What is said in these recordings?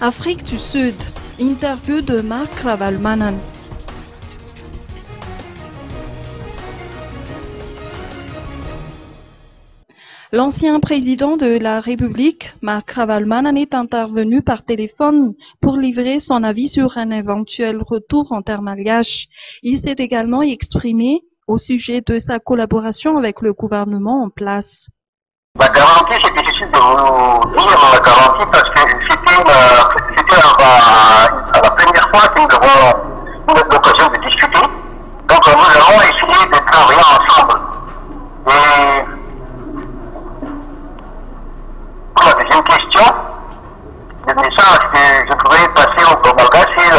Afrique du Sud, interview de Marc Ravalomanana. L'ancien président de la République, Marc Ravalomanana, est intervenu par téléphone pour livrer son avis sur un éventuel retour en terre malgache. Il s'est également exprimé au sujet de sa collaboration avec le gouvernement en place. La garantie, c'est difficile de vous dire la garantie parce que c'était la première fois que nous avons l'occasion de discuter. Donc nous allons essayer de travailler ensemble. Et pour la deuxième question, le message que je pourrais passer au Malgache, c'est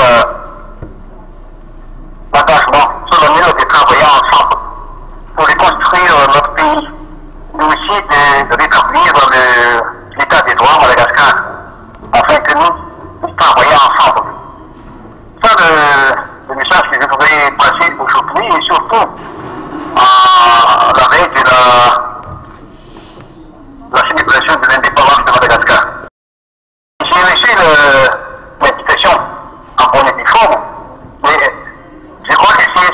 l'engagement solennel de travailler ensemble pour reconstruire notre pays, mais aussi de rétablir l'état des droits à Madagascar, afin que nous travaillions ensemble. Ça, le message que je voudrais passer aujourd'hui, et surtout à la veille de la célébration de l'indépendance de Madagascar. J'ai reçu l'invitation en bonne et due forme, mais je crois que c'est